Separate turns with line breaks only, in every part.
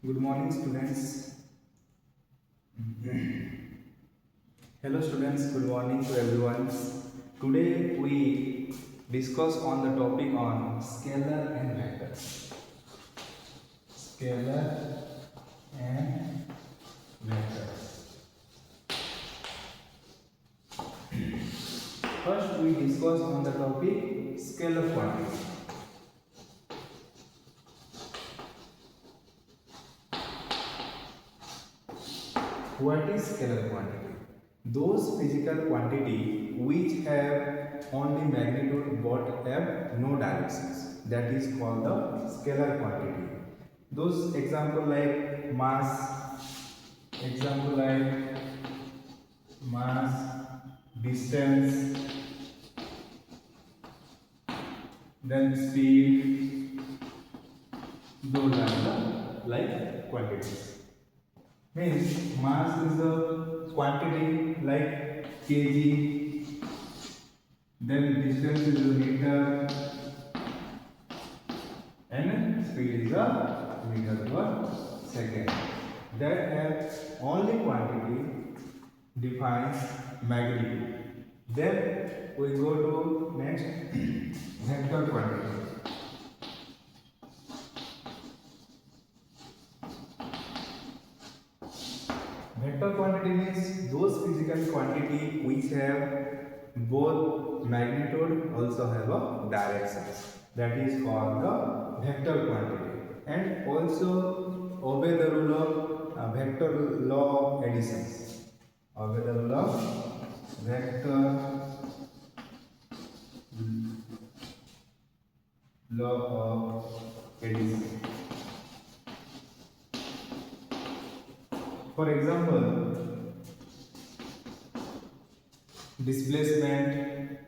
Good morning, students. Hello, students. Good morning to everyone. Today we discuss on the topic on scalar and vectors. Scalar and vectors. First, we discuss on the topic scalar quantity. What is scalar quantity? Those physical quantity which have only magnitude but have no directions. That is called the scalar quantity. Those example like mass, distance, then speed. Those are the like quantities. Means mass is the quantity like kg, then distance is a meter, and speed is a meter per second. That has only quantity defines magnitude. Then we go to next vector quantity. Vector quantity means those physical quantity which have both magnitude also have a directions. That is called the vector quantity, and also obey the rule of vector law of addition. Obey the rule of vector law of addition. For example, displacement,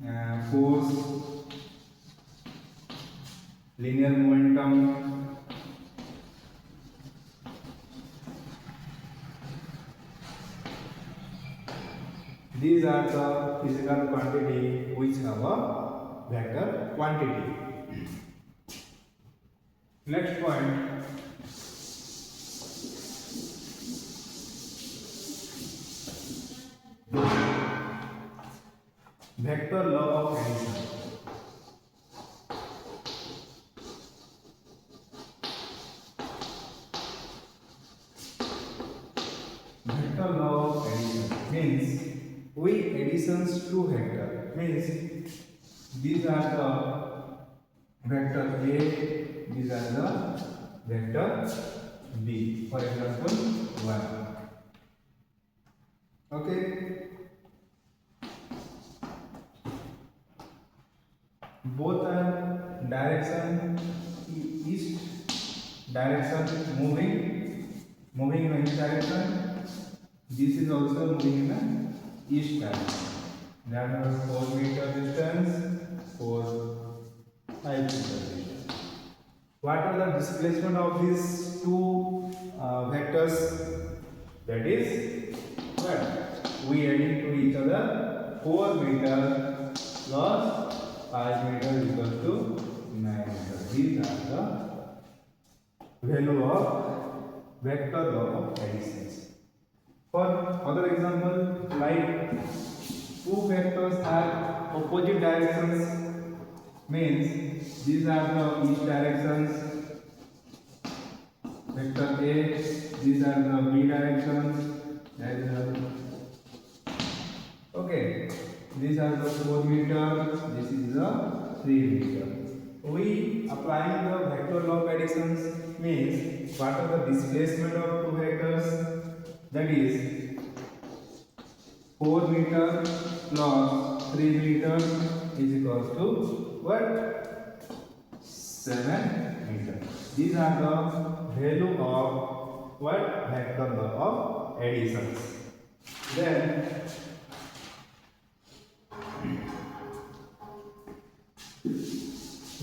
and force, linear momentum, these are the physical quantity which have a vector quantity. Next point, vector law of addition. Vector law of addition means we additions to vector means these are the vector A, these are the vector B. For example, 1. Okay. Both are direction east, direction moving in each direction. This is also moving in the east direction. That was 4 meter distance, 5 meter distance. What are the displacement of these two vectors? That is what we adding to each other. 4 meter plus 5 meter equal to 9 meter. These are the value of vector law of additions. For other example, like two vectors have opposite directions, means these are the east directions. Vector A, these are the B directions. Okay, these are the 4 meter, this is the 3 meter. We applying the vector law of additions means what are the displacement of two vectors? That is 4 meter plus 3 meter is equal to what? 7 meter. These are the value of what? Vector law of additions. Then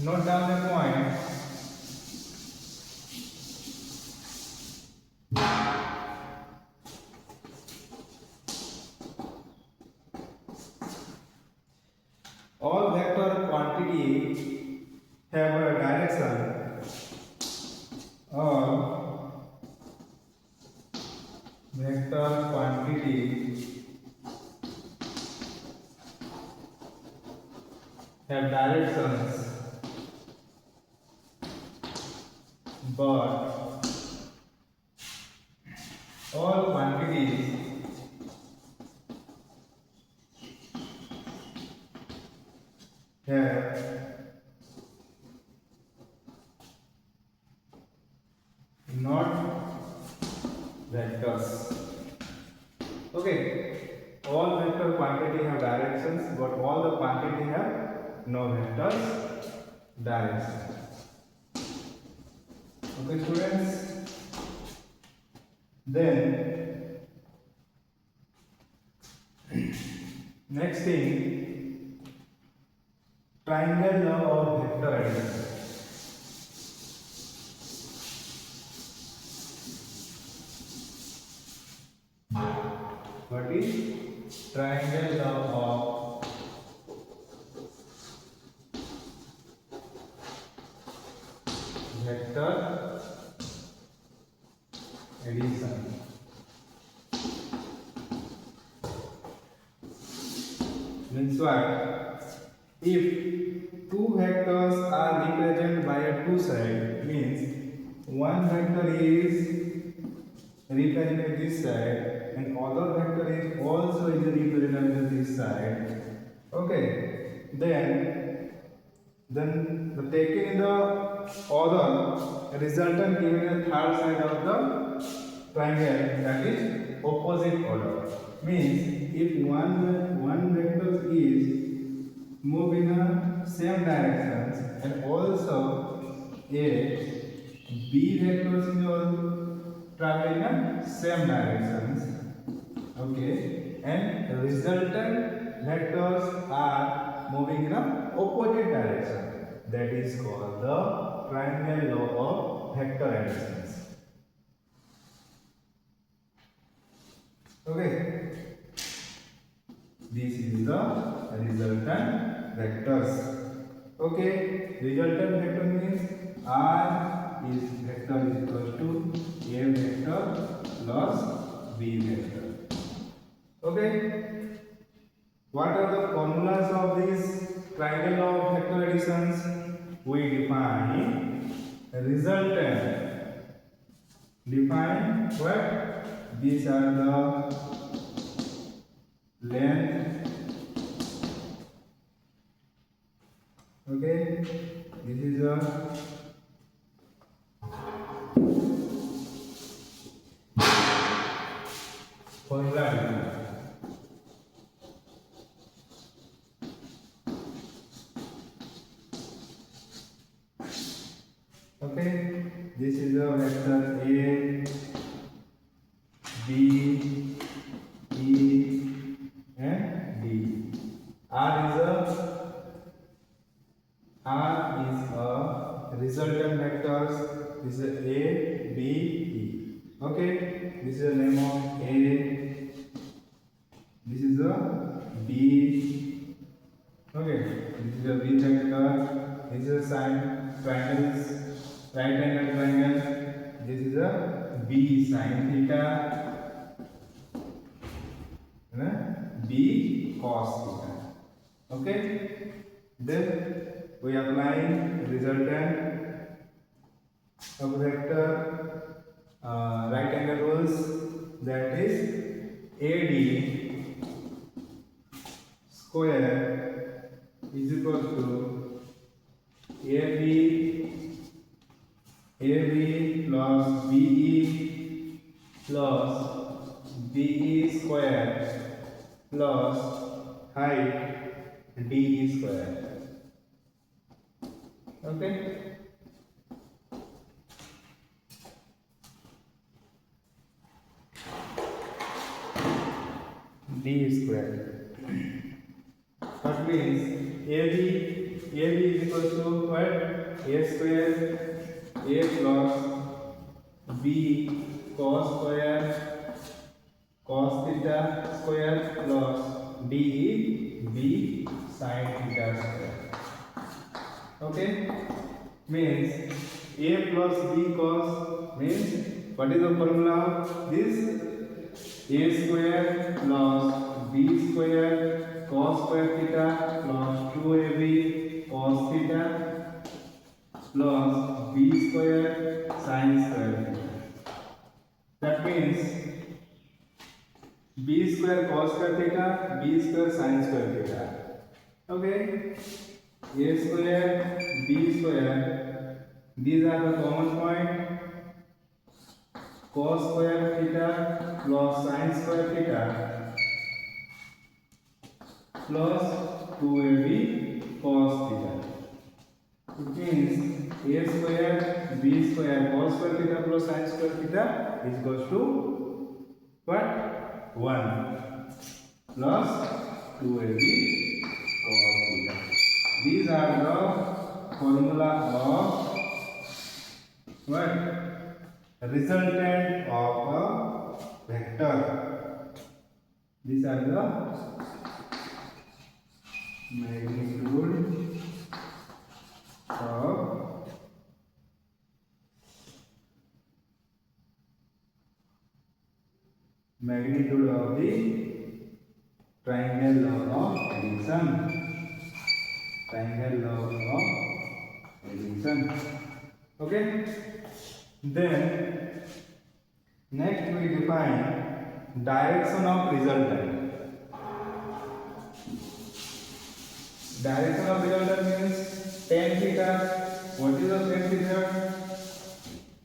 note down the point. directions, but all quantities have not vectors. Okay, all vector quantity have directions, but all the quantity have no vectors direction. Okay, students. Then next thing, triangle law of vector addition. What is triangle law of vector addition? Means what? If two vectors are represented by a two side, means one vector is represented this side and other vector is also is represented this side. Okay, then the taken in the other resultant given a third side of the triangle, that is opposite order. Means if one vector is move in a same directions and also a b vectors is also travel in a same directions, okay, and resultant vectors are moving in a opposite direction, that is called the triangle law of vector additions. Okay, this is the resultant vectors. Okay, resultant vector means r is vector is equal to a vector plus b vector. Okay, what are the formulas of this triangle law of vector additions? We define resultant. Define what? These are the length. Okay, this is a formula. Okay, this is a vector A, B, E, and D. R is a resultant vectors. This is A, B, E. Okay, this is the name of A. This is a B. Okay, this is a B vector. This is a sine triangles, right angle triangle. This is a B sine theta. B cos theta. Okay, then we apply resultant of vector right angle rules, that is AD square is equal to AB plus BE plus BE square plus height DE square. Okay. D square. That means AB is equal to what? A square A plus B cos square cos theta square plus D B sin theta square. Okay, means A plus B cos means what is the formula of this? A square plus B square cos square theta plus 2AB cos theta plus b square sin square theta. That means b square cos square theta, b square sin square theta. Okay, a square b square, these are the common point. Cos square theta plus sin square theta plus 2ab cos theta. It means a square b square cos square theta plus sin square theta is equals to what? 1 plus 2ab cos theta. These are the formula of what? Resultant of a vector. These are the magnitude of the triangle law of addition. Triangle law of addition. Okay. Then next we define direction of resultant. Direction of resultant means tan theta. What is the tan theta?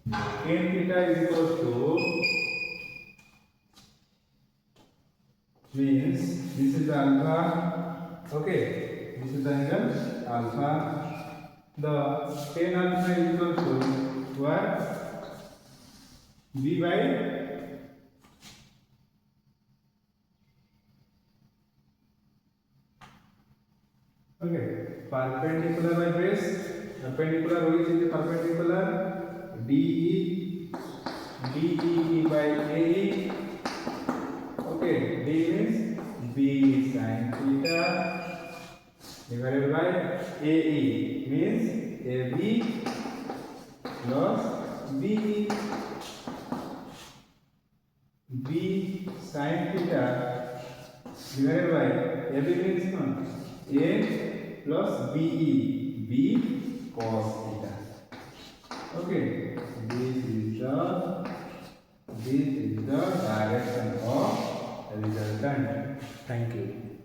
Tan theta is equal to, means this is the alpha. Okay, this is the angle alpha. The tan alpha is equal to what? B by okay, perpendicular by base. Perpendicular which is the perpendicular DE by AE. Okay, D means B sin theta divided by AE means AB plus BE. B sin theta divided by AB means A plus BE, B cos theta. Okay, this is the direction of resultant. Thank you.